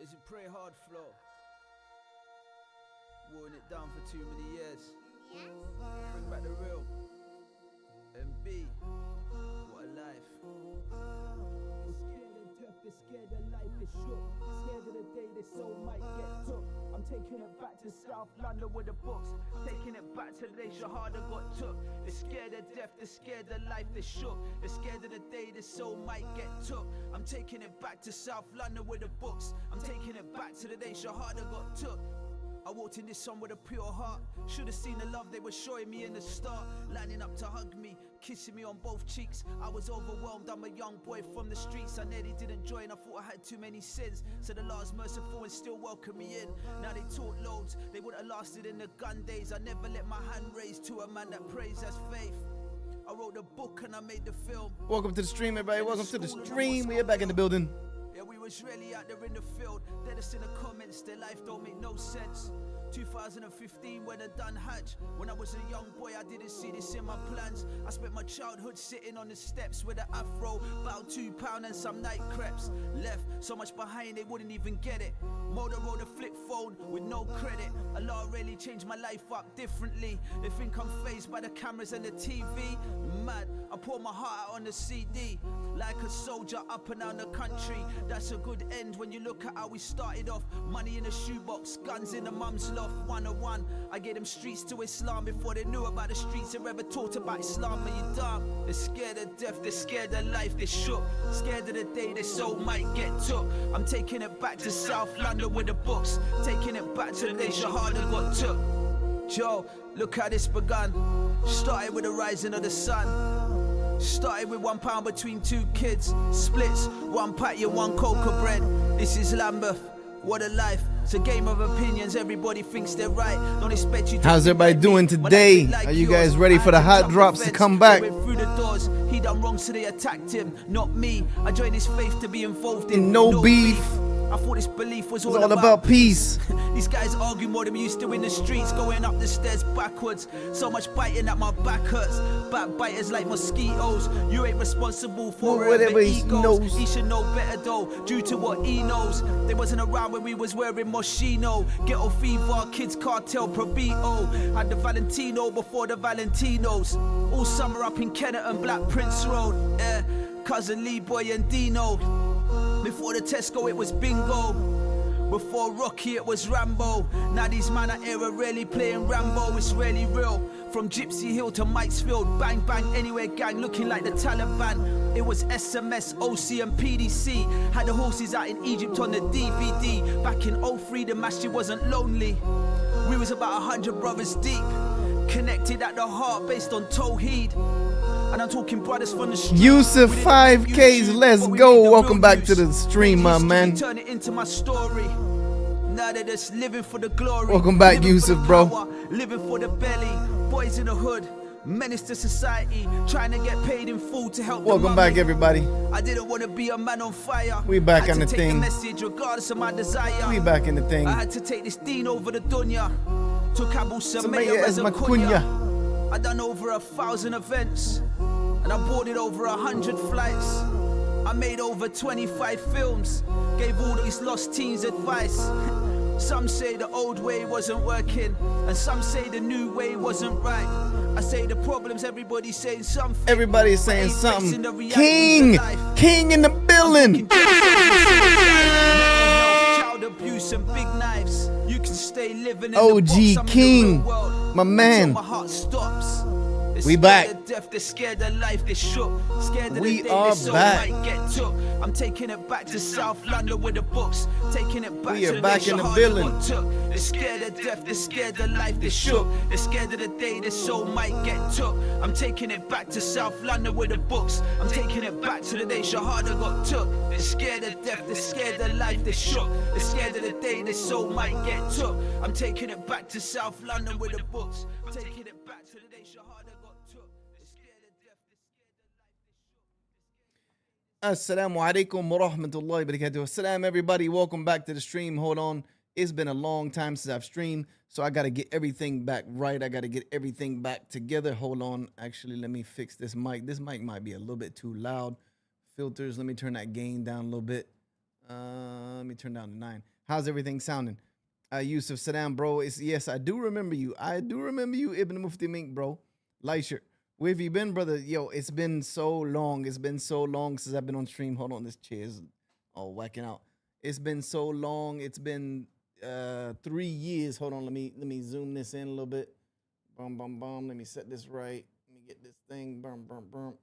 Is it pray hard flow? Watering it down for too many years. Bring back the real. MB. What a life. They're scared of life is shook. Scared of the day their soul might get took. I'm taking it back to South London with the books. Taking it back to the day Shahada got took. They're scared of death, they're scared of life, they're shook. They're scared of the day their soul might get took. I'm taking it back to South London with the books. I'm taking it back to the day Shahada got took. I walked in this song with a pure heart. Should've seen the love they were showing me in the start. Lining up to hug me, kissing me on both cheeks. I was overwhelmed, I'm a young boy from the streets. I nearly didn't join, I thought I had too many sins. So the Lord's merciful and still welcome me in. Now they talk loads, they would've lasted in the gun days. I never let my hand raise to a man that prays as faith. I wrote the book and I made the film. Welcome to the stream, everybody. Welcome to the stream. We are back in the building. Yeah, we was really out there in the field. Let us in the comments, their life don't make no sense. 2015 when I done Hajj. When I was a young boy, I didn't see this in my plans. I spent my childhood sitting on the steps with an afro, about £2 and some night crepes. Left so much behind they wouldn't even get it. Motorola flip phone with no credit. Allah really changed my life up differently. They think I'm fazed by the cameras and the TV. Mad, I pour my heart out on the CD. Like a soldier up and down the country. That's a good end when you look at how we started off. Money in a shoebox, guns in the mum's loft. 101, I gave them streets to Islam before they knew about the streets or ever taught about Islam. But you dumb, they're scared of death, they're scared of life, they're shook. Scared of the day their soul might get took. I'm taking it back to South London with the books. Taking it back to the day Shahada got took. Joe, look how this begun. Started with the rising of the sun. Started with £1 between two kids. Splits, one patty and one cocoa bread. This is Lambeth, what a life. It's a game of opinions, everybody thinks they're right. Don't expect you to. How's everybody doing today? Are you guys ready for the hot drops to come back? Through the doors, he done wrong so they attacked him, not me. I joined his faith to be involved in no beef. I thought this belief was all about peace. These guys argue more than we used to in the streets, going up the stairs backwards. So much biting that my back hurts. Backbiters like mosquitoes. You ain't responsible for whatever he goes. He should know better though, due to what he knows. They wasn't around when we was wearing Moschino. Ghetto fever, kids cartel, Probito. Had the Valentino before the Valentinos. All summer up in Kenneton, Black Prince Road. Cousin Lee Boy and Dino. Before the Tesco it was bingo. Before Rocky it was Rambo. Now these man out here are really playing Rambo. It's really real. From Gypsy Hill to Mikesfield. Bang bang anywhere gang looking like the Taliban. It was SMS, OC and PDC. Had the horses out in Egypt on the DVD. Back in 03 the masjid wasn't lonely. We was about 100 brothers deep. Connected at the heart based on Tawheed. And I'm talking brothers from the street. Yusha 5Ks, let's go. Welcome back to the stream, my man. Turn it into my story. Now they're just living for the glory. Welcome back, Yusuf, bro. Living for the belly. Boys in the hood. Menace to society. Trying to get paid in full to help. Welcome back, everybody. I didn't want to be a man on fire. We back on the thing. Message regardless of my desire. We back in the thing. I had to take this deen over the dunya. Took Abu Samaya as my kunya. I done over 1,000 events. And I boarded over 100 flights. I made over 25 films. Gave all these lost teens advice. Some say the old way wasn't working, and some say the new way wasn't right. I say the problems, everybody's saying something. Everybody's saying something. King in the building. Child abuse and big knives. You can stay living in OG King, my man. My heart stops. We back. They're scared of life, they're shook. Scared of we the day are their soul back. might get took. I'm taking it back to South London with the books. Taking it back we to are the back day in the Shahada building. got took. They're scared of death, they're scared of life, they're shook. They're scared of the day their soul might get took. I'm taking it back to South London with the books. I'm taking it back to the day Shahada got took. They're scared of death, they're scared of life, they're shook. They're scared of the day their soul might get took. I'm taking it back to South London with the books. I'm taking it back to the day Shahada got took. Assalamu alaikum wa rahmatullahi wa barakatuh. Assalam, everybody. Welcome back to the stream. Hold on. It's been a long time since I've streamed, so I got to get everything back right. I got to get everything back together. Hold on. Actually, let me fix this mic. This mic might be a little bit too loud. Filters. Let me turn that gain down a little bit. Let me turn down to 9. How's everything sounding? Yusuf Saddam, bro. Yes, I do remember you. I do remember you, Ibn Mufti Mink, bro. Leisure. Where have you been, brother? Yo, it's been so long. It's been so long since I've been on stream. Hold on, this chair is all whacking out. It's been so long. It's been 3 years. Hold on, let me zoom this in a little bit. Boom, boom, boom. Let me set this right. Let me get this thing. Boom, boom, boom.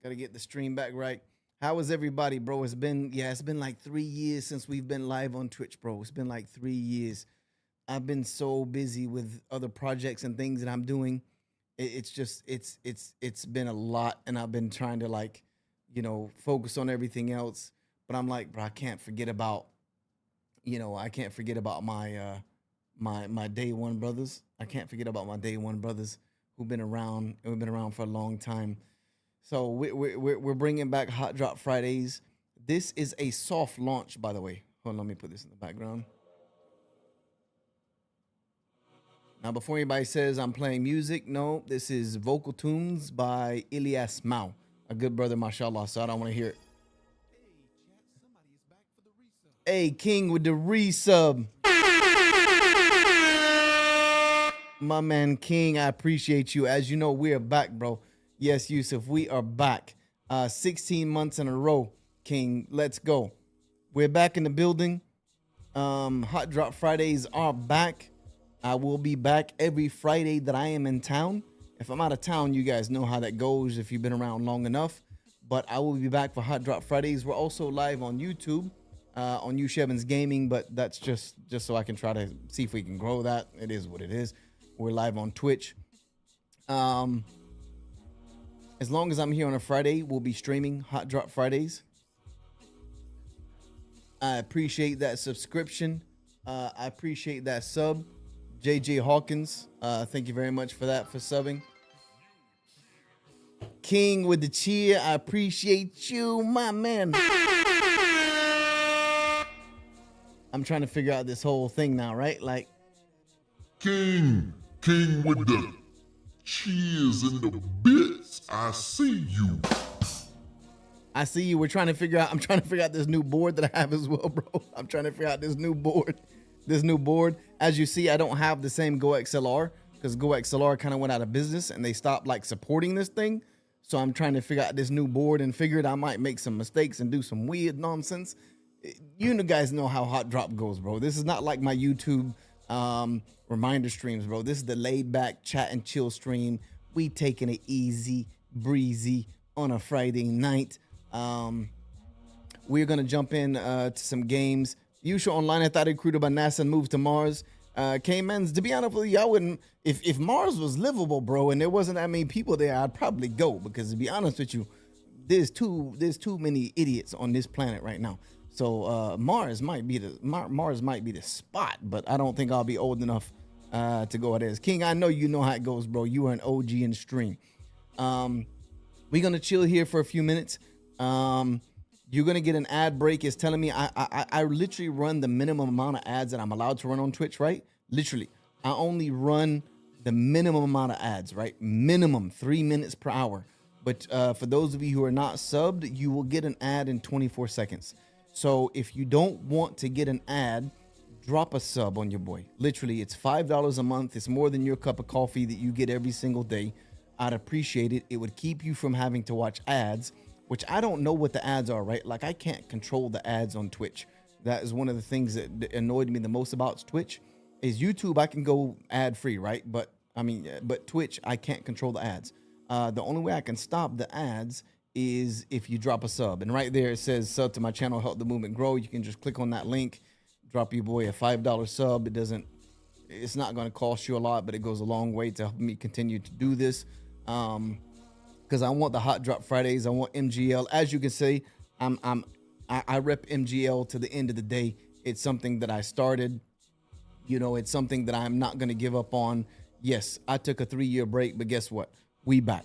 Gotta get the stream back right. How is everybody, bro? It's been like 3 years since we've been live on Twitch, bro. It's been like 3 years. I've been so busy with other projects and things that I'm doing. It's been a lot, and I've been trying to, like, focus on everything else. But I'm like, bro, I can't forget about my my day one brothers. I can't forget about my day one brothers who've been around for a long time. So we're bringing back Hot Drop Fridays. This is a soft launch, by the way. Hold on, let me put this in the background. Now, before anybody says I'm playing music, no, this is vocal tunes by Ilyas Mao, a good brother, mashallah, so I don't want to hear it. Hey, King with the resub. My man, King, I appreciate you. As you know, we are back, bro. Yes, Yusuf, we are back. 16 months in a row, King. Let's go. We're back in the building. Hot Drop Fridays are back. I will be back every Friday that I am in town. If I'm out of town, you guys know how that goes if you've been around long enough. But I will be back for Hot Drop Fridays. We're also live on YouTube, on Yusha Gaming, but that's just so I can try to see if we can grow that. It is what it is. We're live on Twitch. As long as I'm here on a Friday, we'll be streaming Hot Drop Fridays. I appreciate that subscription. I appreciate that sub. JJ Hawkins, thank you very much for that, for subbing. King with the cheer, I appreciate you, my man. I'm trying to figure out this whole thing now, right? Like, King with the cheers and the bits. I see you. I see you. I'm trying to figure out this new board that I have as well, bro. I'm trying to figure out this new board. As you see, I don't have the same Go XLR because Go XLR kind of went out of business and they stopped like supporting this thing. So I'm trying to figure out this new board and figured I might make some mistakes and do some weird nonsense. You guys know how Hot Drop goes, bro. This is not like my YouTube reminder streams, bro. This is the laid back chat and chill stream. We taking it easy, breezy on a Friday night. We're gonna jump in to some games. Yusha Online, I thought it recruited by NASA and moved to Mars. K-Men's, to be honest with you, I wouldn't. If Mars was livable, bro, and there wasn't that many people there, I'd probably go. Because to be honest with you, there's too many idiots on this planet right now. So Mars might be the spot, but I don't think I'll be old enough to go there. King, I know you know how it goes, bro. You are an OG in the stream. We're gonna chill here for a few minutes. You're gonna get an ad break. It's telling me I literally run the minimum amount of ads that I'm allowed to run on Twitch, right? Literally, I only run the minimum amount of ads, right? Minimum 3 minutes per hour. But for those of you who are not subbed, you will get an ad in 24 seconds. So if you don't want to get an ad, drop a sub on your boy. Literally, it's $5 a month. It's more than your cup of coffee that you get every single day. I'd appreciate it. It would keep you from having to watch ads, which I don't know what the ads are, right? Like, I can't control the ads on Twitch. That is one of the things that annoyed me the most about Twitch. Is YouTube, I can go ad free, right? But Twitch, I can't control the ads. The only way I can stop the ads is if you drop a sub. And right there it says sub to my channel, help the movement grow. You can just click on that link, drop your boy a $5 sub. It's not going to cost you a lot, but it goes a long way to help me continue to do this. Because I want the Hot Drop Fridays. I want MGL. As you can see, I rep MGL to the end of the day. It's something that I started. It's something that I'm not going to give up on. Yes, I took a 3-year break, but guess what? We back.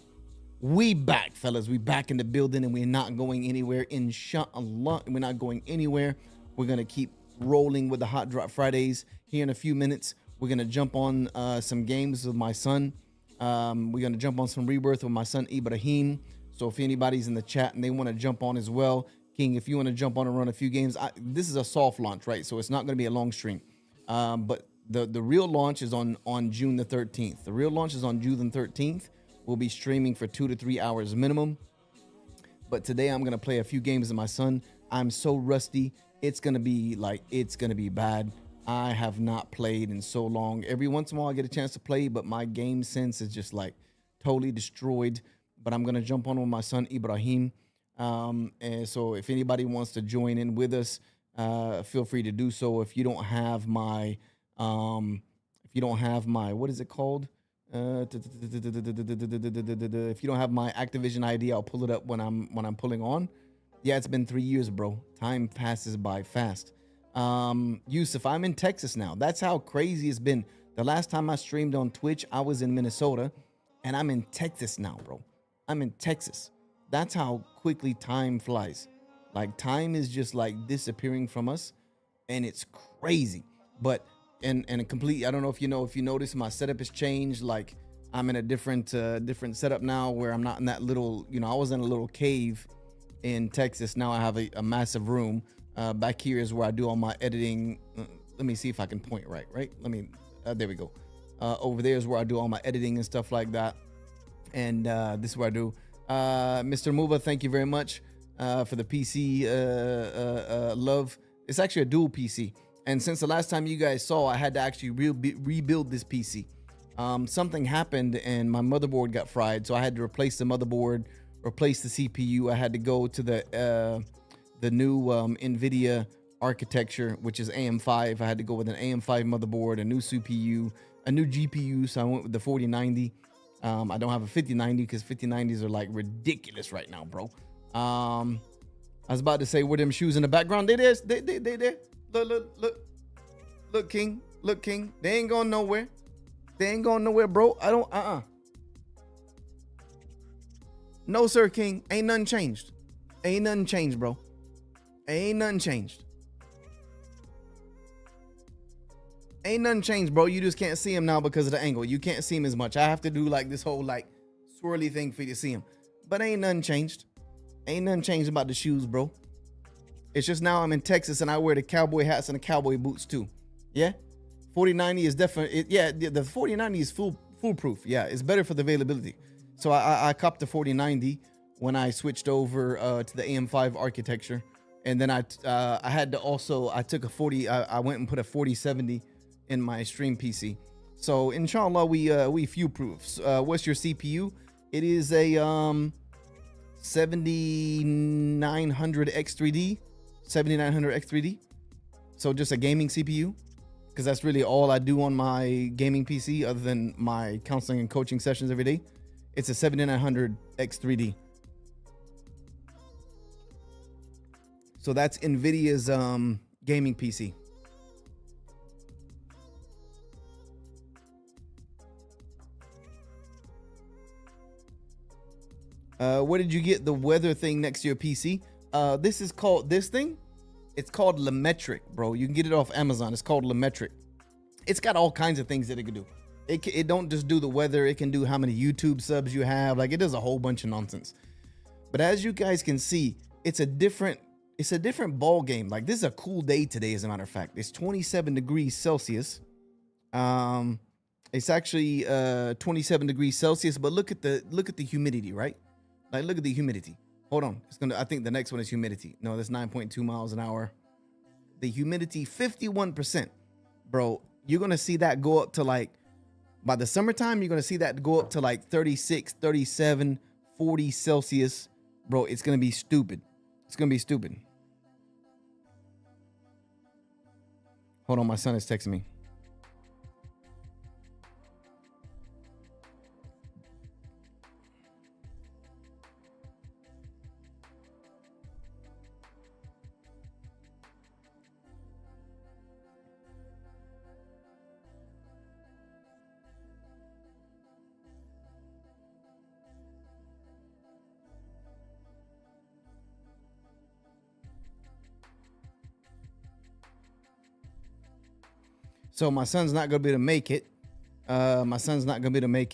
We back, fellas. We back in the building, and we're not going anywhere. Inshallah, we're not going anywhere. We're going to keep rolling with the Hot Drop Fridays. Here in a few minutes, we're going to jump on some games with my son. We're going to jump on some Rebirth with my son, Ibrahim. So if anybody's in the chat and they want to jump on as well, King, if you want to jump on and run a few games, this is a soft launch, right? So it's not going to be a long stream. But the real launch is on June the 13th. The real launch is on June the 13th. We'll be streaming for 2 to 3 hours minimum. But today I'm going to play a few games with my son. I'm so rusty. It's going to be bad. I have not played in so long. Every once in a while I get a chance to play, but my game sense is just like totally destroyed. But I'm going to jump on with my son, Ibrahim. And so if anybody wants to join in with us, feel free to do so. If you don't have my, what is it called? If you don't have my Activision ID, I'll pull it up when I'm pulling on. Yeah, it's been 3 years, bro. Time passes by fast. Yusuf, I'm in Texas now. That's how crazy it's been. The last time I streamed on Twitch, I was in Minnesota, and I'm in Texas now, bro. I'm in Texas. That's how quickly time flies. Like, time is just like disappearing from us, and it's crazy. But and completely, I don't know if you notice my setup has changed. Like, I'm in a different setup now, where I'm not in that little, I was in a little cave in Texas. Now I have a massive room. Back here is where I do all my editing. Let me see if I can point right. Let me, there we go. Over there is where I do all my editing and stuff like that. And this is where I do. Mr. Muba, thank you very much for the PC love. It's actually a dual PC. And since the last time you guys saw, I had to actually rebuild this PC. Something happened and my motherboard got fried, so I had to replace the motherboard, replace the CPU. I had to go to the new NVIDIA architecture, which is AM5. I had to go with an AM5 motherboard, a new CPU, a new GPU, so I went with the 4090. I don't have a 5090 because 5090s are like ridiculous right now, bro. I was about to say, were them shoes in the background? They there. Look, King. Look, King. They ain't going nowhere. Bro. I don't, No, sir, King. Ain't nothing changed. Bro. Ain't nothing changed. Bro. You just can't see him now because of the angle. You can't see him as much. I have to do like this whole like swirly thing for you to see him. But ain't nothing changed. Ain't nothing changed about the shoes, bro. It's just now I'm in Texas and I wear the cowboy hats and the cowboy boots too. Yeah? 4090 is definitely, the 4090 is foolproof. Yeah, it's better for the availability. So I copped the 4090 when I switched over to the AM5 architecture. And then I had to also, I took a 40, I went and put a 4070 in my stream PC. So inshallah, we few proofs. What's your CPU? It is a 7900X3D. So just a gaming CPU, because that's really all I do on my gaming PC other than my counseling and coaching sessions every day. It's a 7900X3D. So that's NVIDIA's gaming PC. Where did you get the weather thing next to your PC? It's called Lemetric, bro. You can get it off Amazon. It's called Lemetric. It's got all kinds of things that it can do. It don't just do the weather. It can do how many YouTube subs you have. Like, it does a whole bunch of nonsense. But as you guys can see, it's a different ball game. Like, this is a cool day today, as a matter of fact. It's 27 degrees Celsius. It's actually 27 degrees Celsius, but look at the humidity, right? Like, look at the humidity. Hold on. I think the next one is humidity. No, that's 9.2 miles an hour. The humidity, 51%. Bro, you're going to see that go up to like, by the summertime, you're going to see that go up to like 36, 37, 40 Celsius. Bro, it's going to be stupid. It's going to be stupid. Hold on, my son is texting me. So my son's not gonna be able to make it.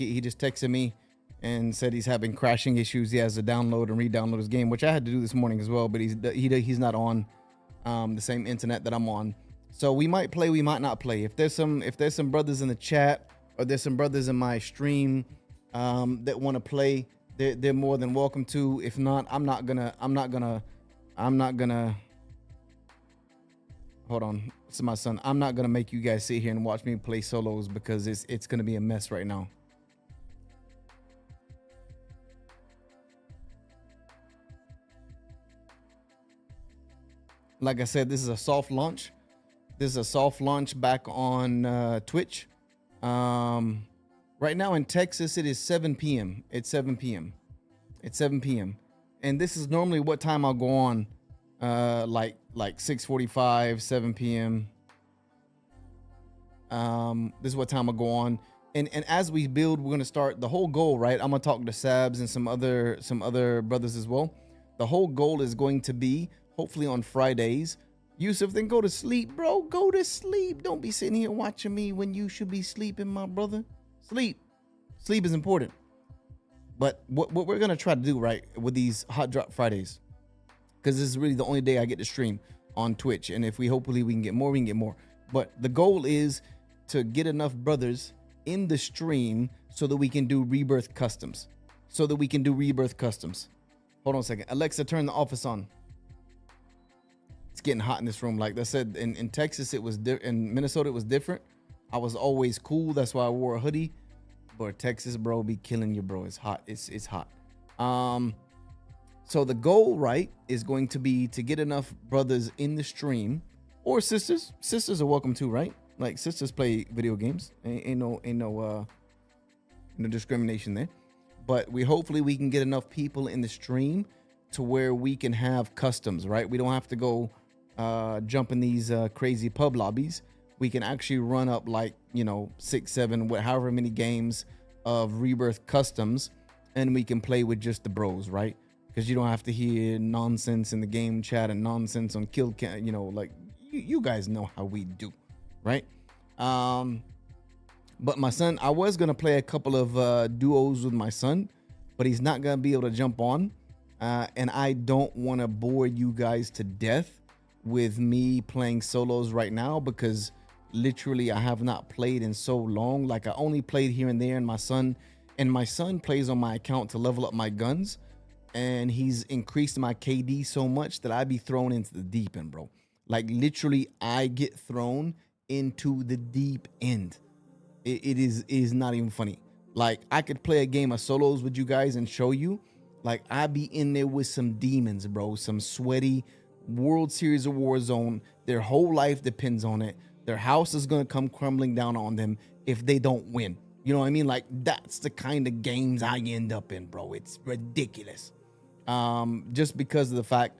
He just texted me and said he's having crashing issues. He has to download and re-download his game, which I had to do this morning as well. But he's not on the same internet that I'm on. So we might play, we might not play. If there's some brothers in the chat or there's some brothers in my stream that want to play, they're more than welcome to. If not, I'm not gonna. Hold on, this is my son. I'm not gonna make you guys sit here and watch me play solos because it's gonna be a mess right now. Like I said, this is a soft launch. This is a soft launch back on Twitch. Right now in Texas, it is 7 p.m. It's 7 p.m. It's 7 p.m. And this is normally what time I'll go on, like 6:45, 7 p.m. This is what time I'll go on. And as we build, we're gonna start the whole goal, right? I'm gonna talk to Sabs and some other brothers as well. The whole goal is going to be hopefully on Fridays. Yusuf, then go to sleep, bro. Go to sleep. Don't be sitting here watching me when you should be sleeping, my brother. Sleep is important. But what we're gonna try to do, right, with these Hot Drop Fridays, because this is really the only day I get to stream on Twitch, and if hopefully we can get more, we can get more. But the goal is to get enough brothers in the stream so that we can do rebirth customs. Hold on a second. Alexa, turn the office on. It's getting hot in this room. Like I said, in Texas, it was in Minnesota, it was different. I was always cool. That's why I wore a hoodie. But Texas, bro, be killing you, bro. It's hot. It's hot. So the goal, right, is going to be to get enough brothers in the stream, or sisters. Sisters are welcome too, right? Like sisters play video games. Ain't no discrimination there. But hopefully we can get enough people in the stream to where we can have customs, right? We don't have to go jump in these crazy pub lobbies. We can actually run up 6, 7, however many games of rebirth customs, and we can play with just the bros, right? Because you don't have to hear nonsense in the game chat and nonsense on kill cam. You guys know how we do, right? But my son, I was gonna play a couple of duos with my son, but he's not gonna be able to jump on, and I don't want to bore you guys to death with me playing solos right now, because literally I have not played in so long. Like I only played here and there, and my son plays on my account to level up my guns, and he's increased my KD so much that I'd be thrown into the deep end, bro. Like literally I get thrown into the deep end. It is not even funny. Like I could play a game of solos with you guys and show you, like I be in there with some demons, bro, some sweaty World Series of Warzone. Their whole life depends on it. Their house is going to come crumbling down on them if they don't win. You know what I mean? Like that's the kind of games I end up in, bro. It's ridiculous. Just because of the fact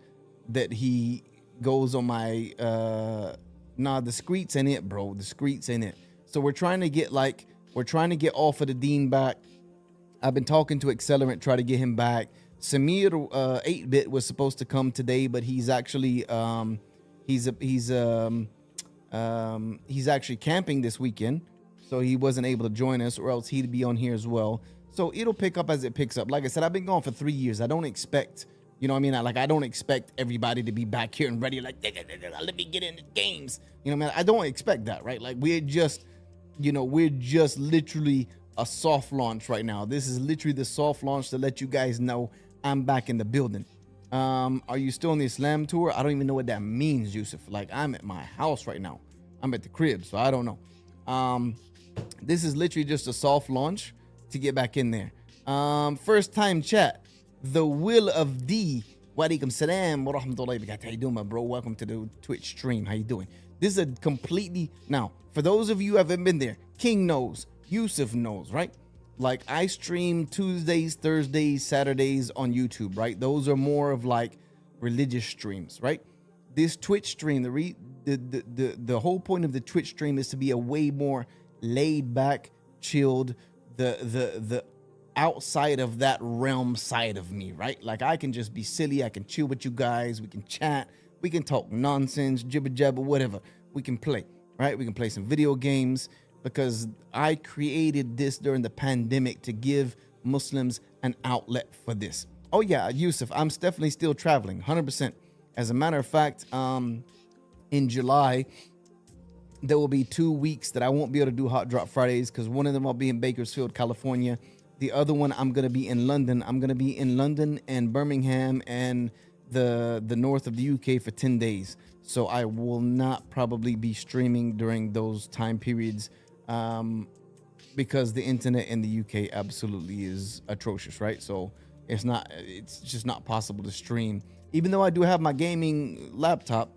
that he goes on my, the streets in it, bro. The streets in it. So we're trying to get off of the Dean back. I've been talking to Accelerant, try to get him back. Samir 8-bit was supposed to come today, but he's actually he's actually camping this weekend, so he wasn't able to join us, or else he'd be on here as well. So it'll pick up as it picks up. Like I said, I've been gone for 3 years. I don't expect, you know what I mean? I don't expect everybody to be back here and ready, like, let me get in the games. You know what I mean? I don't expect that, right? Like we're just literally a soft launch right now. This is literally the soft launch to let you guys know I'm back in the building. Are you still on the Islam tour? I don't even know what that means, Yusuf. Like I'm at my house right now. I'm at the crib, so I don't know. This is literally just a soft launch to get back in there. First time chat, the will of D. Walaikum salam wa rahmatullahi wa barakatuh. How you doing, my bro? Welcome to the Twitch stream. How you doing? This is a completely, now for those of you who haven't been there, King knows, Yusuf knows, right? Like I stream Tuesdays, Thursdays, Saturdays on YouTube, right? Those are more of like religious streams, right? This Twitch stream, the whole point of the Twitch stream is to be a way more laid back, chilled, the outside of that realm side of me, right? Like I can just be silly, I can chill with you guys, we can chat, we can talk nonsense, jibber jabber, whatever. We can play, right? We can play some video games, because I created this during the pandemic to give Muslims an outlet for this. Oh yeah, Yusuf, I'm definitely still traveling, 100%. As a matter of fact, in July, there will be 2 weeks that I won't be able to do Hot Drop Fridays because one of them I'll be in Bakersfield, California. The other one I'm gonna be in London. I'm gonna be in London and Birmingham and the north of the UK for 10 days. So I will not probably be streaming during those time periods because the internet in the UK absolutely is atrocious, right? So it's just not possible to stream. Even though I do have my gaming laptop,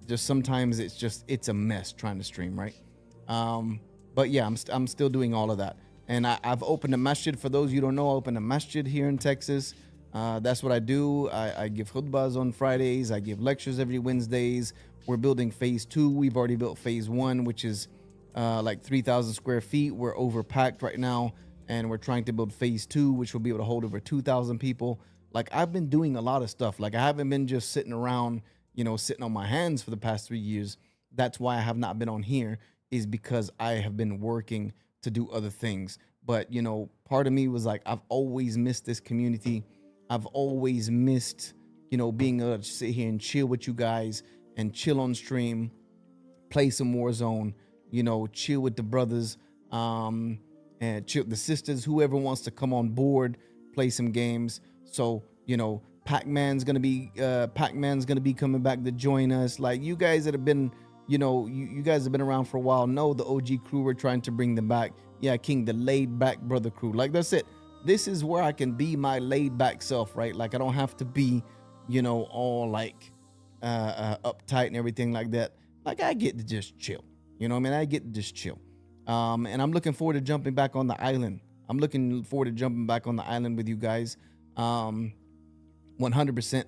just sometimes it's a mess trying to stream, right? But yeah, I'm still doing all of that. And I've opened a masjid. For those you don't know, I opened a masjid here in Texas. That's what I do. I give khutbahs on Fridays. I give lectures every Wednesdays. We're building phase 2. We've already built phase 1, which is like 3,000 square feet. We're overpacked right now, and we're trying to build phase 2, which will be able to hold over 2,000 people. Like, I've been doing a lot of stuff. Like, I haven't been just sitting around, sitting on my hands for the past 3 years. That's why I have not been on here, is because I have been working to do other things. But, part of me was like, I've always missed this community. I've always missed, being able to sit here and chill with you guys and chill on stream, play some Warzone, chill with the brothers, and chill the sisters, whoever wants to come on board, play some games. So, Pac-Man's gonna be coming back to join us. Like, you guys that have been, you guys have been around for a while, know the OG crew. We're trying to bring them back. Yeah, King, the laid back brother crew. Like, that's it. This is where I can be my laid back self, right? Like, I don't have to be, all like uptight and everything like that. Like, I get to just chill. I get to just chill. And I'm looking forward to jumping back on the island. I'm looking forward to jumping back on the island with you guys. 100%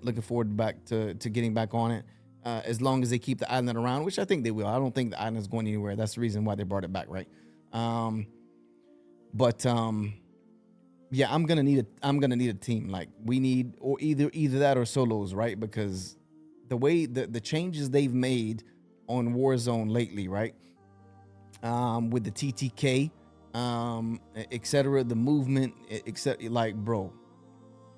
looking forward back to getting back on it. As long as they keep the island around, which I think they will. I don't think the island is going anywhere. That's the reason why they brought it back, right? Yeah, I'm gonna need a team. Like, we need, or either that or solos, right? Because the way the changes they've made on Warzone lately, right? With the TTK, etc., the movement, except like, bro,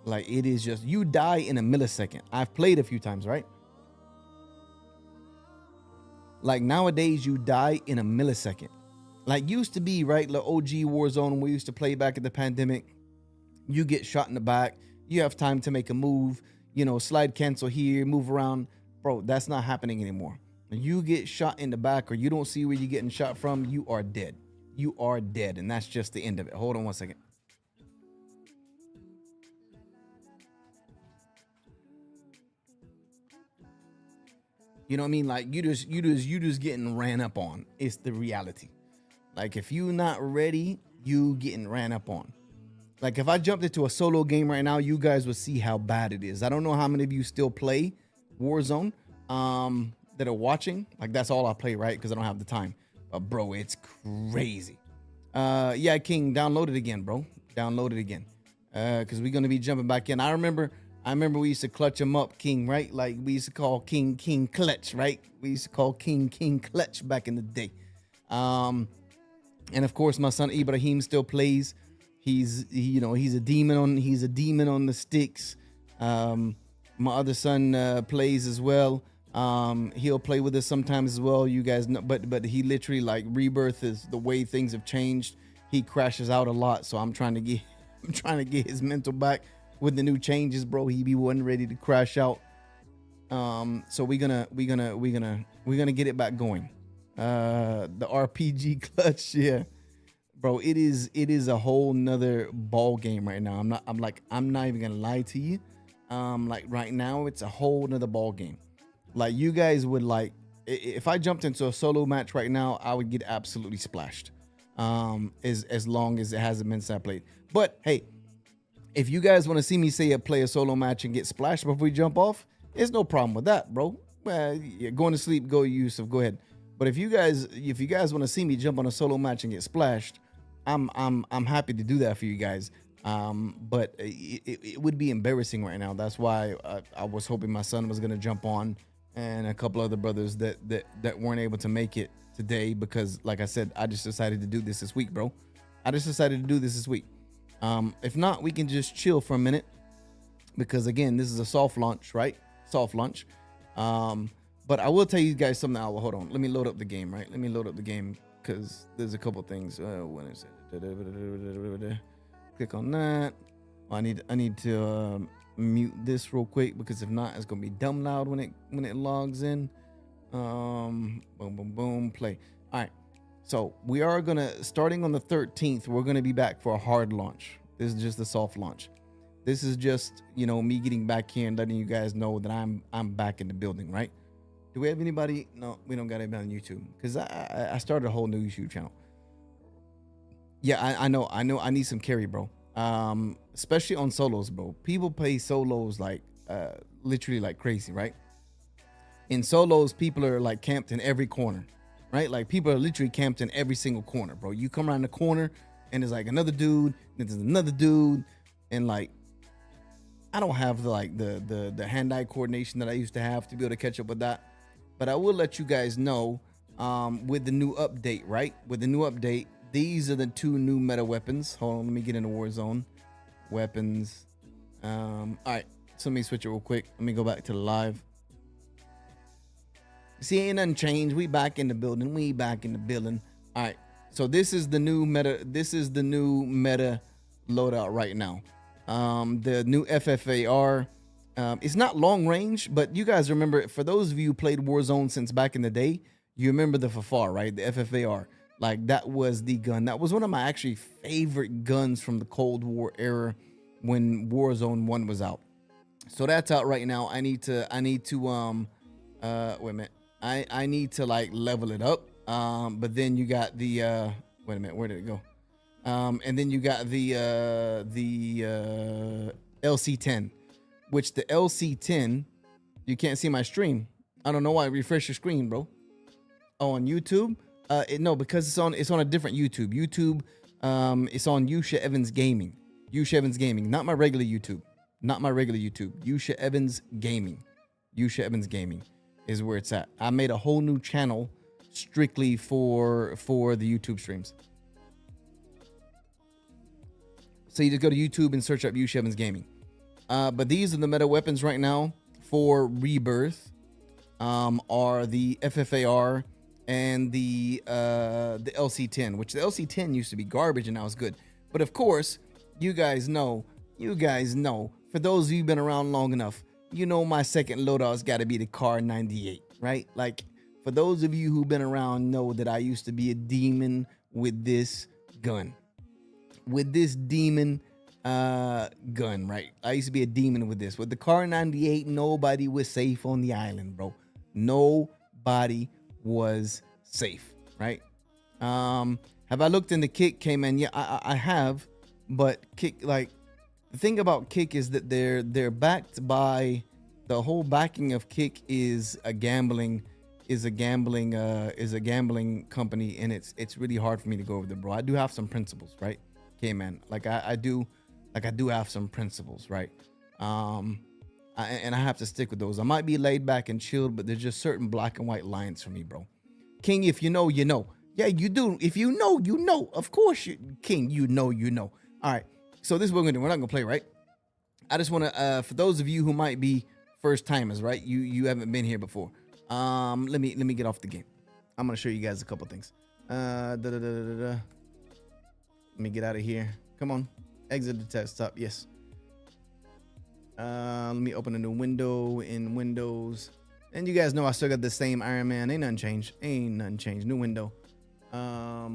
like, it is just, you die in a millisecond. I've played a few times, right? Like, nowadays you die in a millisecond. Like, used to be, right? Like, OG Warzone, we used to play back at the pandemic. You get shot in the back. You have time to make a move, slide cancel here, move around. Bro, that's not happening anymore. When you get shot in the back or you don't see where you're getting shot from, you are dead. You are dead. And that's just the end of it. Hold on one second. You know what I mean? Like, you just getting ran up on. It's the reality. Like, if you not ready, you getting ran up on. Like, if I jumped into a solo game right now, you guys would see how bad it is. I don't know how many of you still play Warzone that are watching. Like, that's all I play, right? Because I don't have the time. But, bro, it's crazy. Yeah, King, download it again, bro. Download it again. Because we're going to be jumping back in. I remember we used to clutch him up, King, right? Like, we used to call King Clutch, right? We used to call King Clutch back in the day. And of course, my son Ibrahim still plays. He's a demon on the sticks. My other son plays as well. He'll play with us sometimes as well. You guys know, but he literally, like, Rebirth is the way things have changed. He crashes out a lot, so I'm trying to get his mental back with the new changes, bro. He be one ready to crash out. So we're gonna get it back going. The RPG clutch, yeah, bro. It is a whole nother ball game right now. I'm not even gonna lie to you. Like, right now, it's a whole nother ball game. Like, you guys would, like, if I jumped into a solo match right now, I would get absolutely splashed. As long as it hasn't been played. But hey, if you guys want to see me play a solo match and get splashed before we jump off, there's no problem with that, bro. Well, yeah, going to sleep, go Yusuf, go ahead. But if you guys want to see me jump on a solo match and get splashed, I'm happy to do that for you guys. But it would be embarrassing right now. That's why I was hoping my son was gonna jump on, and a couple other brothers that weren't able to make it today, because, like I said, I just decided to do this week, bro. I just decided to do this week. If not, we can just chill for a minute because again, this is a soft launch, right? Soft launch. But I will tell you guys something. Hold on. Let me load up the game, right? Let me load up the game because there's a couple things. When is it? Click on that. I need to mute this real quick because if not, it's gonna be dumb loud when it logs in. Boom, boom, boom. Play. All right. So we are gonna, starting on the 13th, we're gonna be back for a hard launch. This is just a soft launch. This is just, you know, me getting back here and letting you guys know that I'm back in the building, right? Do we have anybody? No, we don't got anybody on YouTube because I started a whole new YouTube channel. Yeah, I know. I need some carry, bro. Especially on solos, bro. People play solos like literally like crazy, right? In solos, people are like camped in every corner, right? Like people are literally camped in every single corner, bro. You come around the corner and there's like another dude, and there's another dude, and like I don't have the hand-eye coordination that I used to have to be able to catch up with that. But I will let you guys know with the new update, right? With the new update, these are the 2 new meta weapons. Hold on, let me get into Warzone. Weapons. All right, so let me switch it real quick. Let me go back to the live. See, ain't nothing changed. We back in the building. We back in the building. All right, so this is the new meta. This is the new meta loadout right now. The new FFAR. It's not long range, but you guys remember, for those of you who played Warzone since back in the day, you remember the FFAR, right? The FFAR. Like that was the gun. That was one of my actually favorite guns from the Cold War era when Warzone 1 was out. So that's out right now. I need to wait a minute. I need to like level it up. But then you got the wait a minute, where did it go? And then you got the LC10, which the LC10, you can't see my stream. I don't know why. Refresh your screen, bro. Oh, on YouTube? No, because it's on a different YouTube. YouTube, it's on Yusha Evans Gaming. Yusha Evans Gaming, not my regular YouTube. Not my regular YouTube. Yusha Evans Gaming. Yusha Evans Gaming is where it's at. I made a whole new channel strictly for the YouTube streams. So you just go to YouTube and search up Yusha Evans Gaming. But these are the meta weapons right now for Rebirth. Are the FFAR and the LC10, which the LC10 used to be garbage and now it's good. But of course, you guys know, for those of you who've been around long enough, you know my second loadout's got to be the Car 98, right? Like, for those of you who've been around know that I used to be a demon with this gun. With this demon gun, right? I used to be a demon with this. With the Car 98, nobody was safe on the island, bro. Nobody was safe, right? Have I looked into Kick, K-Man? Yeah, I have, but Kick, like, the thing about Kick is that they're backed by, the whole backing of Kick is a gambling company, and it's really hard for me to go over there, bro. I do have some principles, right? K-Man, like I do have some principles, right? And I have to stick with those. I might be laid back and chilled, but there's just certain black and white lines for me, bro. King, if you know, you know. Yeah, you do. If you know, you know. Of course, King, you know, you know. All right. So this is what we're gonna do. We're not gonna play, right? I just want to, for those of you who might be first timers, right? You haven't been here before. Let me get off the game. I'm gonna show you guys a couple things. Let me get out of here. Come on, exit the desktop. Yes. Let me open a new window in Windows. And you guys know I still got the same Iron Man. Ain't nothing changed. New window. Let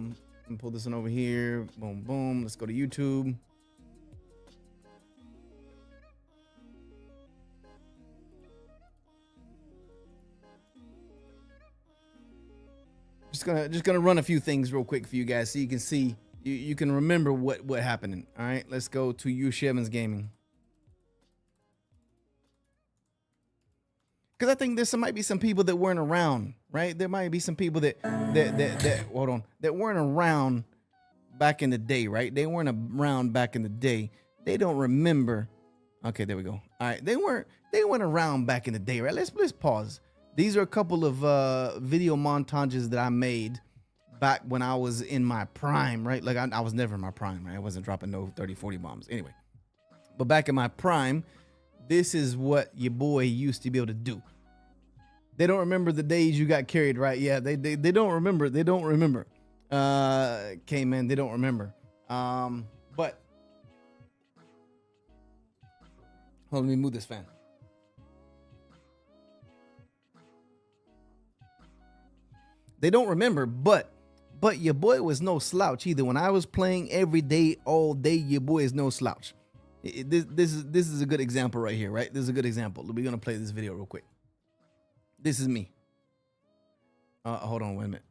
me pull this one over here. Boom, boom. Let's go to YouTube. Just gonna run a few things real quick for you guys so you can see, you can remember what happened. All right, let's go to Yusha Evans Gaming. Because I think might be some people that weren't around, right? There might be some people that hold on, that weren't around back in the day, right? They weren't around back in the day. They don't remember. Okay, there we go. All right, they weren't around back in the day, right? Let's pause. These are a couple of video montages that I made back when I was in my prime, right? Like I was never in my prime, right? I wasn't dropping no 30, 40 bombs. Anyway, but back in my prime, this is what your boy used to be able to do. They don't remember the days you got carried, right? Yeah, they don't remember. They don't remember. K-Man, they don't remember. But hold on, let me move this fan. They don't remember, but your boy was no slouch either. When I was playing every day, all day, your boy is no slouch. This is a good example right here, right? This is a good example. We're gonna play this video real quick. This is me. Hold on, wait a minute.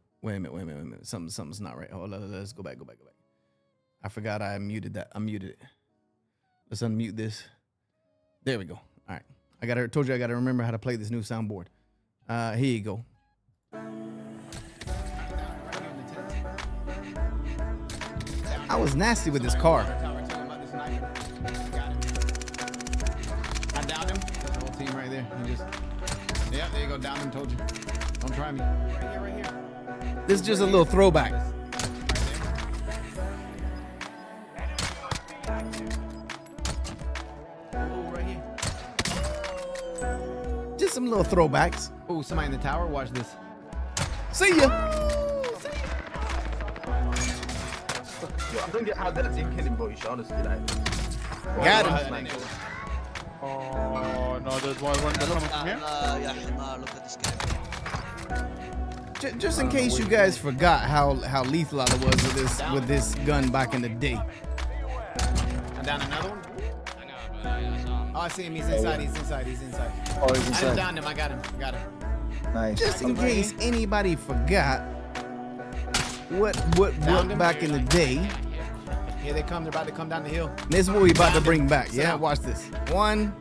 Something's not right. Hold on, let's go back. I forgot I muted that. I muted it. Let's unmute this. There we go. All right. Told you I gotta remember how to play this new soundboard. Here you go. I was nasty with this car. I downed him. The whole team right there. Yeah, there you go. Downed him. Told you. Don't try me. Right here. This is just a little throwback. Just some little throwbacks. Oh, somebody in the tower. Watch this. See ya. Yo, I don't get how that team killing, bro. You should honestly like. Got him. Oh no, there's one coming from here. يا حمار, look at this guy. Just in case you guys forgot how lethal I was with this gun back in the day. I'm down another one. Oh, I see him. He's inside. He's inside. Oh, he's inside. I downed him. I got him. Nice. Just in case anybody forgot what back in the day. Here they come. They're about to come down the hill. And this is what we about to bring back. Yeah, watch this. 1,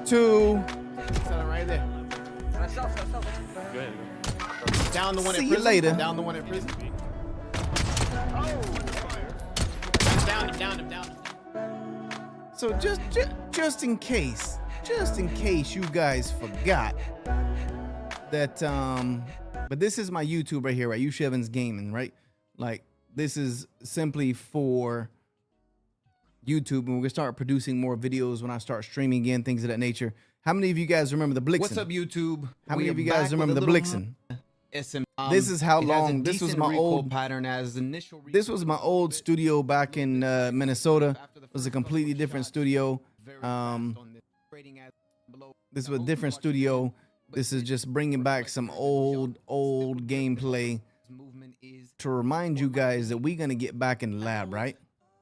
2. Right there. Down the one at prison. See you later. Down the one at prison. Down him. So just in case you guys forgot that but this is my YouTube right here, right? Yusha Evans Gaming, right? Like this is simply for YouTube, and we're gonna start producing more videos when I start streaming again, things of that nature. How many of you guys remember the Blixen? What's up, YouTube? How many of you guys remember the Blixen? This is how long. This was my old pattern as initial. This was my old studio back in Minnesota. It was a completely different studio. This was a different studio. This is just bringing back some old gameplay to remind you guys that we're gonna get back in the lab, right?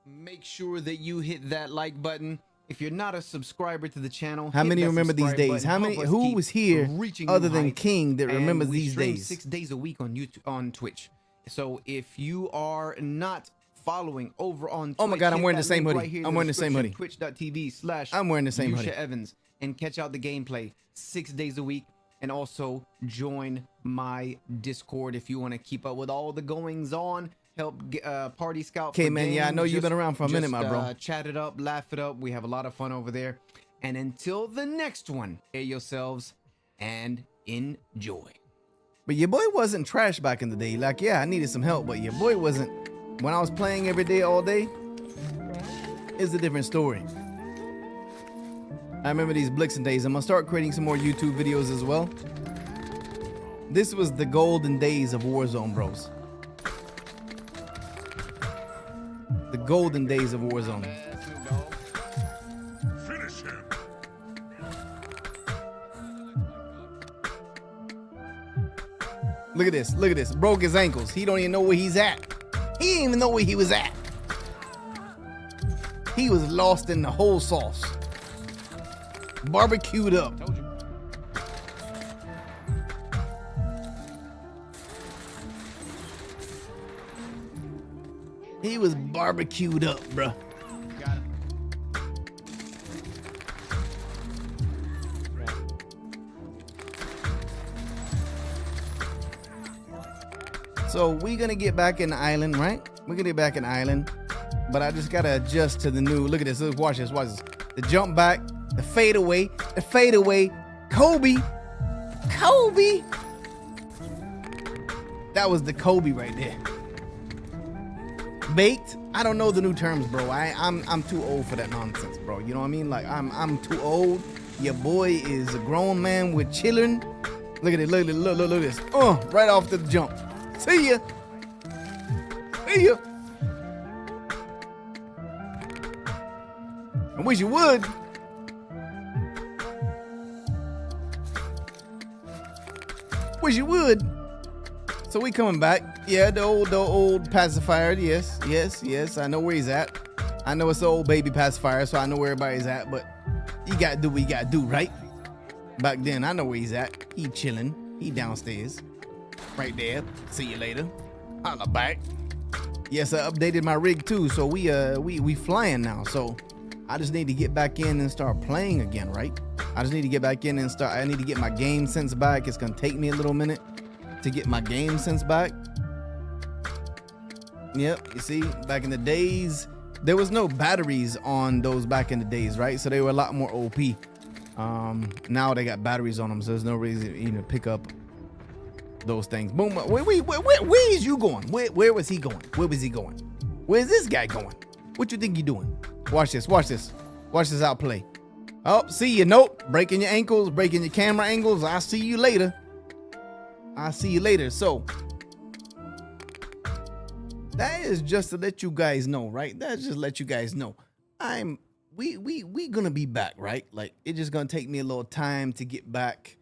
Make sure that you hit that like button. If you're not a subscriber to the channel, how many remember these days? How many? Who was here other than King that remembers these days? 6 days a week on YouTube, on Twitch. So if you are not following over on Twitch, oh my God, I'm wearing the same hoodie. Right, I'm wearing the same hoodie. Twitch.tv/ I'm wearing the same hoodie. Yusha Evans, and catch out the gameplay 6 days a week. And also join my Discord if you want to keep up with all the goings on. Help party scout. Okay, man. Yeah, I know you've been around for a minute, my bro. Chat it up, laugh it up. We have a lot of fun over there. And until the next one, take yourselves and enjoy. But your boy wasn't trash back in the day. Like, yeah, I needed some help, but your boy wasn't. When I was playing every day, all day, it's a different story. I remember these Blixen days. I'm gonna start creating some more YouTube videos as well. This was the golden days of Warzone, bros. The golden days of Warzone. Finish him. Look at this. Look at this. Broke his ankles. He don't even know where he's at. He didn't even know where he was at. He was lost in the whole sauce. Barbecued up. He was barbecued up, bruh. So we're gonna get back in the island, right? We're gonna get back in the island, but I just gotta adjust to the new. Look at this. Look, watch this. Watch this. The jump back, the fade away, the fade away. Kobe. That was the Kobe right there. Baked? I don't know the new terms, bro. I'm too old for that nonsense, bro. You know what I mean? Like I'm too old. Your boy is a grown man with children. Look at it. Look at this. Right off the jump. See ya. See ya. I wish you would. Wish you would. So we coming back. Yeah, the old pacifier. Yes. I know where he's at. I know it's the old baby pacifier, so I know where everybody's at, but you gotta do what you gotta do, right? Back then, I know where he's at. He chilling. He downstairs. Right there. See you later. Holla back. Yes, I updated my rig too, so we flying now. So I just need to get back in and start playing again, right? I just need to get back in and I need to get my game sense back. It's gonna take me a little minute to get my game sense back. Yep, you see, back in the days, there was no batteries on those back in the days, right? So they were a lot more OP. Now they got batteries on them, so there's no reason even to pick up those things. Boom. Where is you going? Where was he going? Where was he going? Where's this guy going? What you think you doing? Watch this. Watch this outplay. Oh, see you. Nope. Breaking your ankles, breaking your camera angles. I'll see you later. So that is just to let you guys know, right? That's just let you guys know. We gonna be back, right? Like, it's just gonna take me a little time to get back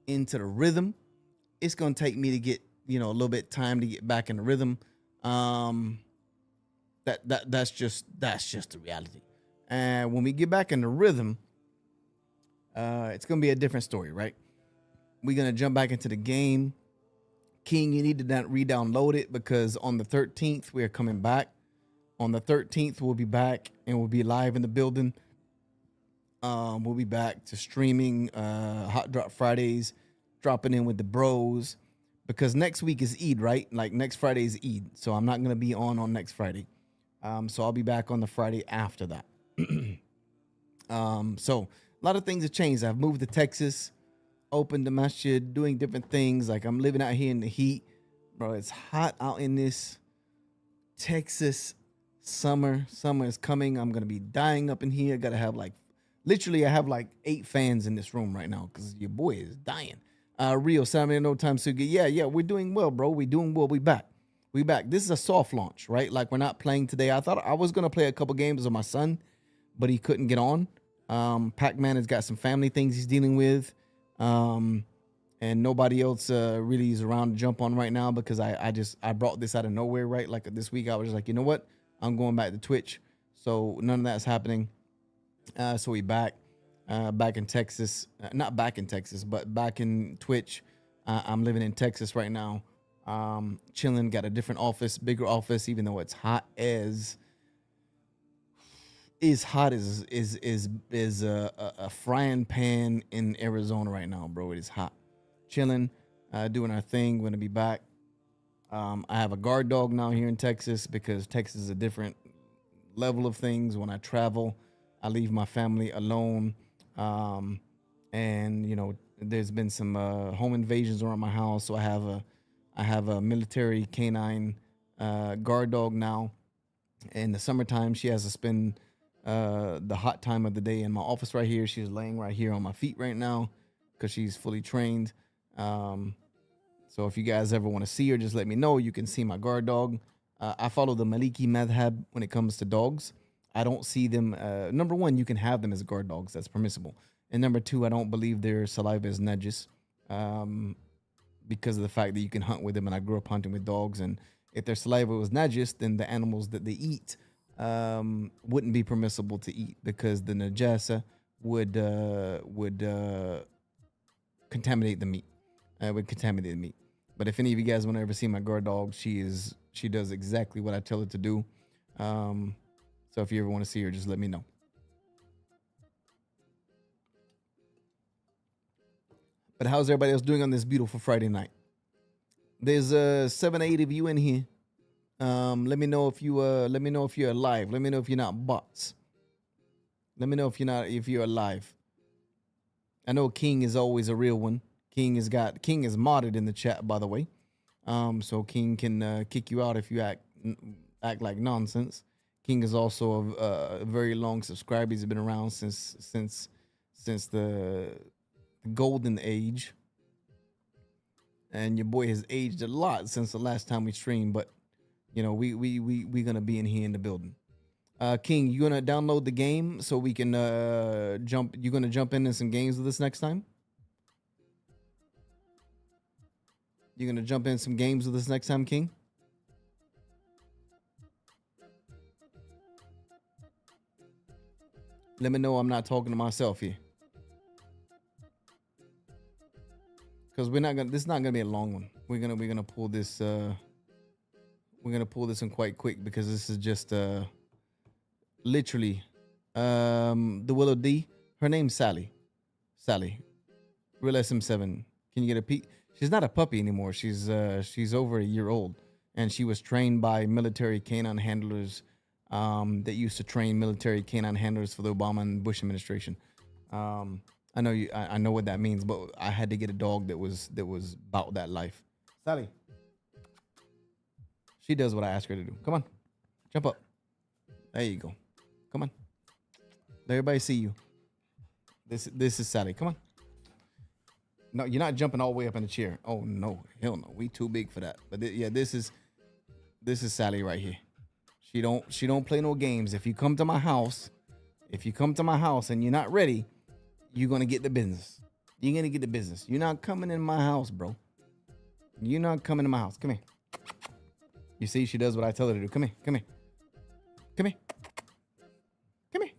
into the rhythm. It's gonna take me to get, a little bit time to get back in the rhythm. That's just the reality. And when we get back in the rhythm, it's gonna be a different story, right? We're gonna jump back into the game. King, you need to re-download it, because on the 13th we are coming back. On the 13th we'll be back and we'll be live in the building. We'll be back to streaming Hot Drop Fridays, dropping in with the bros, because next week is Eid, right? Like, next Friday is Eid, so I'm not gonna be on next Friday. So I'll be back on the Friday after that. So a lot of things have changed. I've moved to Texas, opened the masjid, doing different things. Like, I'm living out here in the heat, bro. It's hot out in this Texas summer. Summer is coming. I'm gonna be dying up in here. Gotta have literally I have 8 fans in this room right now, because your boy is dying. Rio, Saturday, no time so good. Yeah, we're doing well, bro. We're doing well. We back. This is a soft launch, right? Like, we're not playing today. I thought I was gonna play a couple games with my son, but he couldn't get on. Pac-Man has got some family things he's dealing with. And nobody else really is around to jump on right now, because I brought this out of nowhere, right? Like, this week I was just like, you know what? I'm going back to Twitch. So none of that's happening. So we back in Texas. Not back in Texas, but back in Twitch. I'm living in Texas right now. Chilling, got a different office, bigger office, even though it's hot as a frying pan in Arizona right now, bro. It is hot. Chilling, doing our thing. We're gonna be back. I have a guard dog now here in Texas, because Texas is a different level of things. When I travel, I leave my family alone. And there's been some home invasions around my house, so I have a military canine guard dog now. In the summertime, she has to spend the hot time of the day in my office right here. She's laying right here on my feet right now, because she's fully trained. So if you guys ever want to see her, just let me know. You can see my guard dog. I follow the Maliki madhab when it comes to dogs. I don't see them. Number one, you can have them as guard dogs. That's permissible. And number two, I don't believe their saliva is najis, because of the fact that you can hunt with them. And I grew up hunting with dogs. And if their saliva was najis, then the animals that they eat wouldn't be permissible to eat, because the najasa would contaminate the meat. But if any of you guys want to ever see my guard dog, she does exactly what I tell her to do. So if you ever want to see her, just let me know. But how's everybody else doing on this beautiful Friday night? There's 7 or 8 of you in here. Let me know if you're alive. Let me know if you're not bots. Let me know if you're alive. I know King is always a real one. King is modded in the chat, by the way. So King can kick you out if you act like nonsense. King is also a very long subscriber. He's been around since the golden age, and your boy has aged a lot since the last time we streamed. But you know, we gonna be in here in the building. King, you gonna download the game so we can jump? You gonna jump into some games with us next time? You gonna jump in some games with us next time, King? Let me know I'm not talking to myself here. Because this is not gonna be a long one. We're gonna pull this in quite quick because this is just literally the Willow D. Her name's Sally. Real SM7. Can you get a peek? She's not a puppy anymore. She's over a year old, and she was trained by military canine handlers that used to train military canine handlers for the Obama and Bush administration. I know what that means, but I had to get a dog that was about that life. Sally. She does what I ask her to do. Come on, jump up. There you go. Come on. Let everybody see you. This is Sally. Come on. No, you're not jumping all the way up in the chair. Oh no, hell no. We too big for that. But yeah, this is Sally right here. She don't play no games. If you come to my house and you're not ready, you're gonna get the business. You're gonna get the business. You're not coming in my house, bro. You're not coming in my house. Come here. You see, she does what I tell her to do. Come here. Come here. Come here. Come here.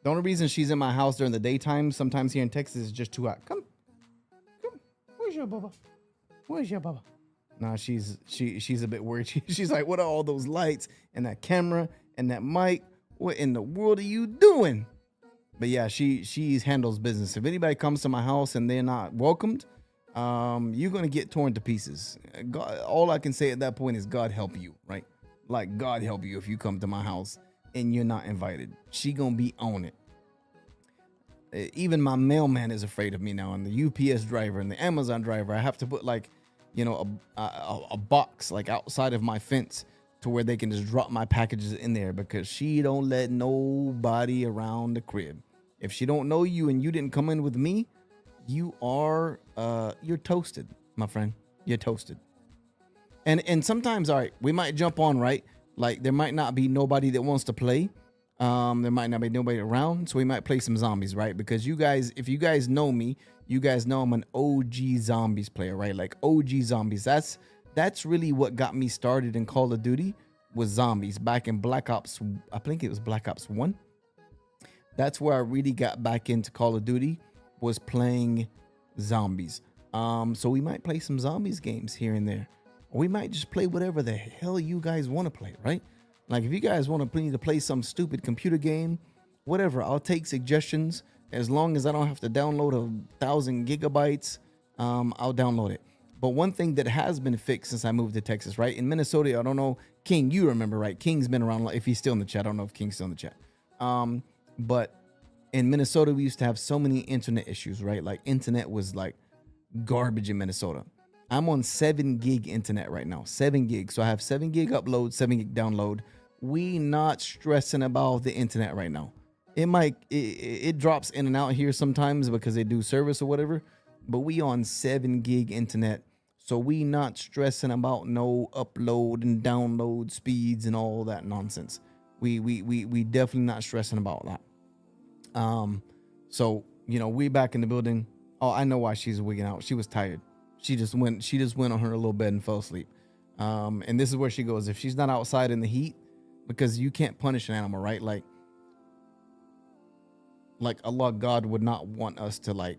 The only reason she's in my house during the daytime, sometimes here in Texas, is just too hot. Come. Where's your bubba? Where's your bubba? Nah, she's a bit worried. She's like, what are all those lights and that camera and that mic? What in the world are you doing? But yeah, she handles business. If anybody comes to my house and they're not welcomed, you're gonna get torn to pieces. God, all I can say at that point is God help you, right? Like God help you if you come to my house and you're not invited. She gonna be on it. Even my mailman is afraid of me now, and the UPS driver and the Amazon driver. I have to put like, you know, a box like outside of my fence to where they can just drop my packages in there, because she don't let nobody around the crib. If she don't know you and you didn't come in with me, you're toasted, my friend. You're toasted. And sometimes, all right, we might jump on, right? Like there might not be nobody that wants to play. There might not be nobody around, so we might play some zombies, right? Because you guys, if you guys know me, you guys know I'm an OG zombies player, right? Like OG zombies. That's really what got me started in Call of Duty, was zombies back in Black Ops. I think it was Black Ops 1. That's where I really got back into Call of Duty, was playing zombies. So we might play some zombies games here and there. Or we might just play whatever the hell you guys want to play, right? Like if you guys want to play some stupid computer game, whatever, I'll take suggestions. As long as I don't have to download 1,000 gigabytes, I'll download it. But one thing that has been fixed since I moved to Texas, right? In Minnesota, I don't know, King, you remember, right? King's been around, if he's still in the chat. I don't know if King's still in the chat. But in Minnesota, we used to have so many internet issues, right? Like internet was like garbage in Minnesota. I'm on 7 gig internet right now, 7 gigs. So I have 7 gig upload, 7 gig download. We not stressing about the internet right now. It drops in and out here sometimes because they do service or whatever, but we on 7 gig internet. So we not stressing about no upload and download speeds and all that nonsense. We definitely not stressing about that. So, you know, we back in the building. Oh, I know why she's wigging out. She was tired. She just went on her little bed and fell asleep. And this is where she goes. If she's not outside in the heat, because you can't punish an animal, right? Like Allah, God would not want us to like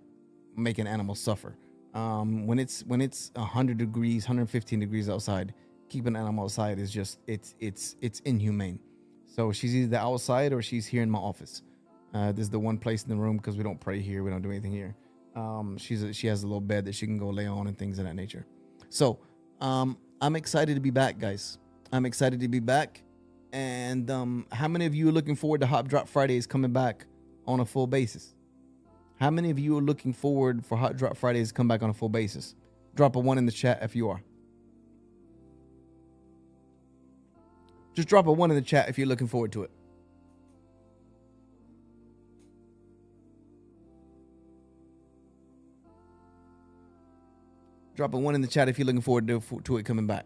make an animal suffer. When it's 100 degrees, 115 degrees outside, keeping an animal outside is just, it's inhumane. So she's either outside or she's here in my office. This is the one place in the room, because we don't pray here. We don't do anything here. She has a little bed that she can go lay on and things of that nature. So, I'm excited to be back, guys. I'm excited to be back. And, how many of you are looking forward to Hot Drop Fridays coming back on a full basis? How many of you are looking forward for Hot Drop Fridays to come back on a full basis? Drop a 1 in the chat if you are. Just drop a 1 in the chat if you're looking forward to it. Drop a 1 in the chat if you're looking forward to it coming back.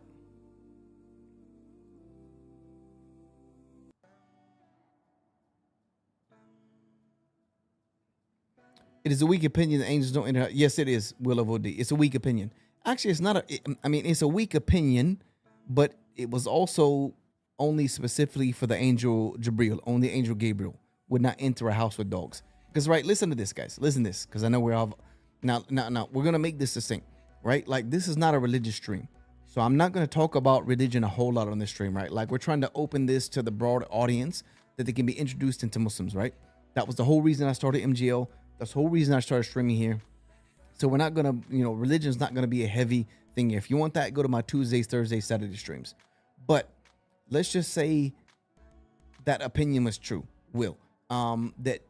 It is a weak opinion that angels don't enter. Yes, it is, Will of OD. It's a weak opinion. Actually, it's not I mean, it's a weak opinion, but it was also only specifically for the angel Jabril. Only angel Gabriel would not enter a house with dogs. Because, right, listen to this, guys. Listen to this, because I know we're all... Now, we're going to make this succinct, right? Like, this is not a religious stream. So I'm not going to talk about religion a whole lot on this stream, right? Like, we're trying to open this to the broad audience that they can be introduced into Muslims, right? That was the whole reason I started MGL. That's the whole reason I started streaming here. So we're not going to, you know, religion's not going to be a heavy thing here. If you want that, go to my Tuesdays, Thursdays, Saturday streams. But let's just say that opinion was true, Will. That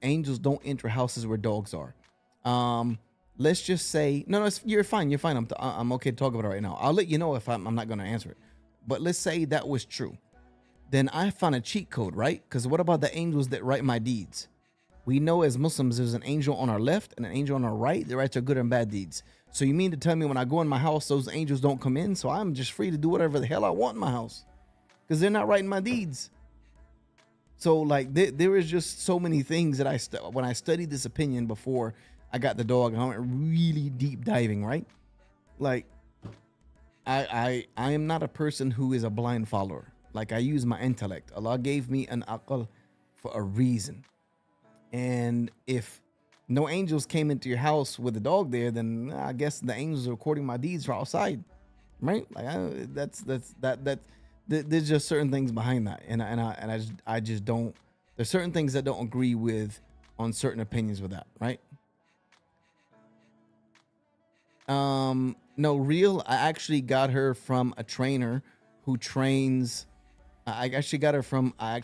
angels don't enter houses where dogs are. Let's just say, no, you're fine. I'm okay to talk about it right now. I'll let you know if I'm not going to answer it. But let's say that was true. Then I found a cheat code, right? Because what about the angels that write my deeds? We know as Muslims, there's an angel on our left and an angel on our right that writes our good and bad deeds. So you mean to tell me when I go in my house, those angels don't come in? So I'm just free to do whatever the hell I want in my house because they're not writing my deeds. So like there is just so many things that when I studied this opinion before I got the dog, I went really deep diving, right? Like I am not a person who is a blind follower. Like I use my intellect. Allah gave me an aql for a reason. And if no angels came into your house with a dog there, then I guess the angels are recording my deeds from outside, right? Like there's just certain things behind that, and I just don't. There's certain things that don't agree with on certain opinions with that, right? No, real. I actually got her from a trainer who trains. I actually got her from I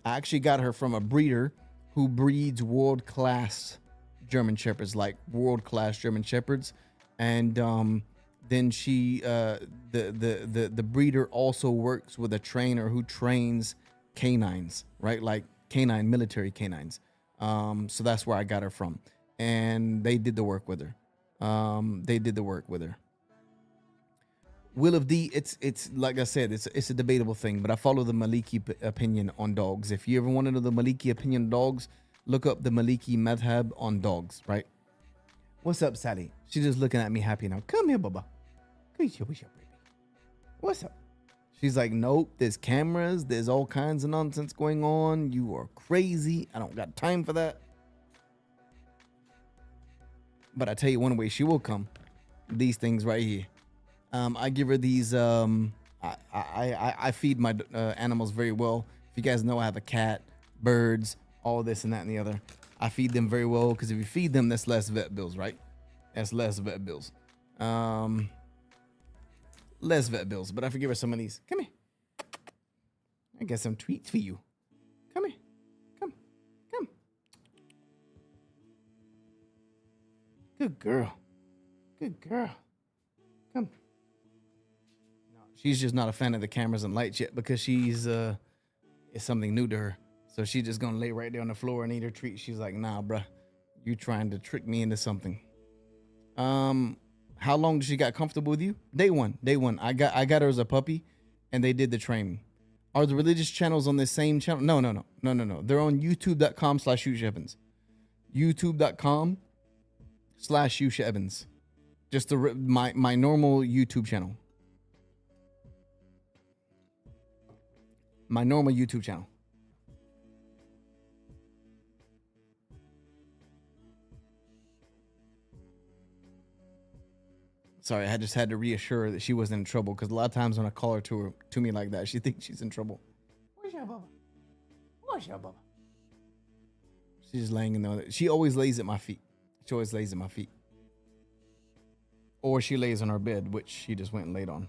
actually got her from a breeder who breeds world-class German Shepherds, like world-class German Shepherds. And then she, the breeder also works with a trainer who trains canines, right? Like military canines. So that's where I got her from. And they did the work with her. Will of D, it's like I said, it's a debatable thing, but I follow the Maliki opinion on dogs. If you ever want to know the Maliki opinion on dogs, look up the Maliki madhab on dogs, right? What's up, Sally? She's just looking at me happy now. Come here, Baba. What's up, baby? What's up? She's like, nope, there's cameras, there's all kinds of nonsense going on. You are crazy. I don't got time for that. But I tell you one way she will come. These things right here. I give her these. I feed my animals very well. If you guys know, I have a cat, birds, all this and that and the other. I feed them very well because if you feed them, that's less vet bills, right? That's less vet bills. Less vet bills. But I forgive her some of these. Come here. I got some treats for you. Come here. Come. Good girl. Come. She's just not a fan of the cameras and lights yet because she's it's something new to her. So she's just gonna lay right there on the floor and eat her treat. She's like, nah, bruh, you trying to trick me into something. How long did she got comfortable with you? Day one. I got her as a puppy, and they did the training. Are the religious channels on the same channel? No. They're on youtube.com/Yusha Evans. youtube.com/Yusha Evans. Just my normal YouTube channel. My normal YouTube channel. Sorry, I just had to reassure her that she wasn't in trouble because a lot of times when I call her to me like that, she thinks she's in trouble. Where's your Baba? She's just laying in there. She always lays at my feet. Or she lays on our bed, which she just went and laid on.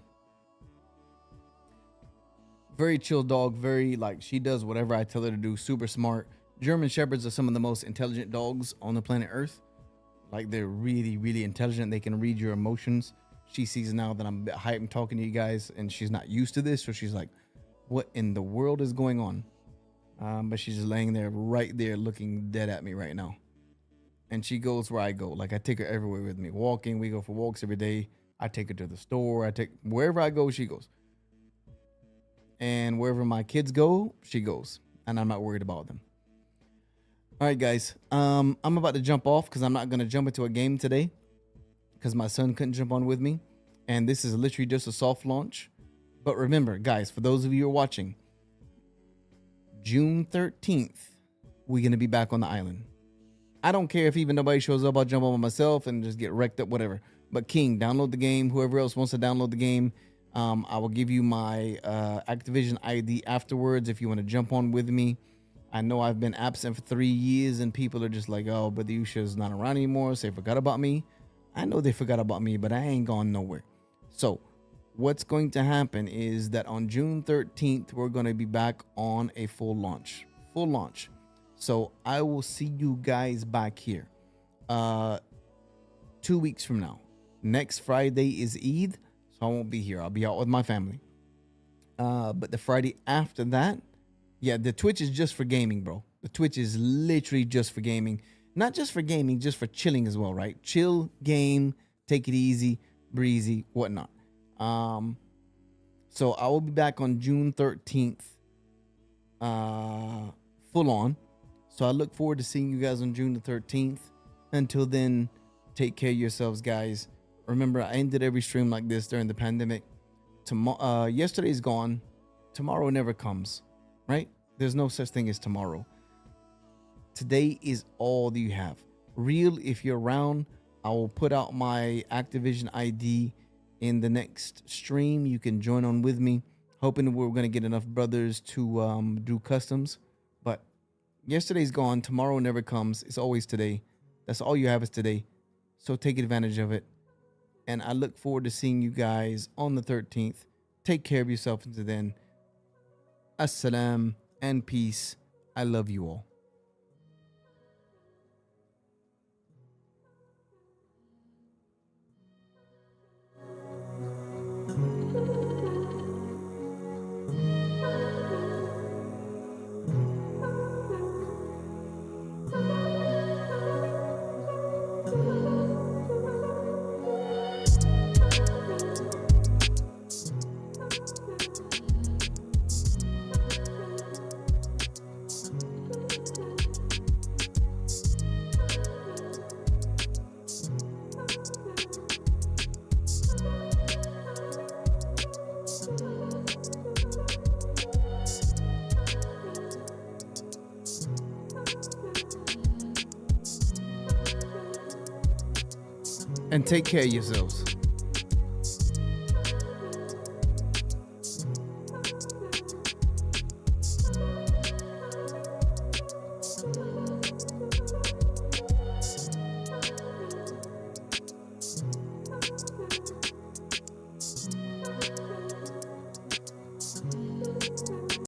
Very chill dog, very she does whatever I tell her to do, super smart. German Shepherds are some of the most intelligent dogs on the planet Earth. Like they're really, really intelligent. They can read your emotions. She sees now that I'm a bit hyped and talking to you guys, and she's not used to this, so she's like, "What in the world is going on?" But she's just laying there, right there, looking dead at me right now. And she goes where I go. Like I take her everywhere with me. Walking, we go for walks every day. I take her to the store. I take wherever I go, she goes. And wherever my kids go, she goes. And I'm not worried about them. All right, guys. I'm about to jump off because I'm not going to jump into a game today because my son couldn't jump on with me. And this is literally just a soft launch. But remember, guys, for those of you who are watching, June 13th, we're going to be back on the island. I don't care if even nobody shows up. I'll jump on by myself and just get wrecked up, whatever. But King, download the game. Whoever else wants to download the game, I will give you my Activision ID afterwards if you want to jump on with me. I know I've been absent for 3 years and people are just like, oh, but the Yusha is not around anymore, so they forgot about me. I know they forgot about me, but I ain't gone nowhere. So what's going to happen is that on June 13th, we're going to be back on a full launch. So I will see you guys back here 2 weeks from now. Next Friday is Eid, so I won't be here. I'll be out with my family. But the Friday after that, yeah, the Twitch is just for gaming, bro. The Twitch is literally just for gaming. Not just for gaming, just for chilling as well, right? Chill, game, take it easy, breezy, whatnot. So I will be back on June 13th, full on. So I look forward to seeing you guys on June the 13th. Until then, take care of yourselves, guys. Remember, I ended every stream like this during the pandemic. Yesterday's gone. Tomorrow never comes, right? There's no such thing as tomorrow. Today is all that you have. Real, if you're around, I will put out my Activision ID in the next stream. You can join on with me. Hoping we're going to get enough brothers to do customs. But yesterday's gone. Tomorrow never comes. It's always today. That's all you have is today. So take advantage of it. And I look forward to seeing you guys on the 13th. Take care of yourself until then. Assalam and peace. I love you all. And take care of yourselves.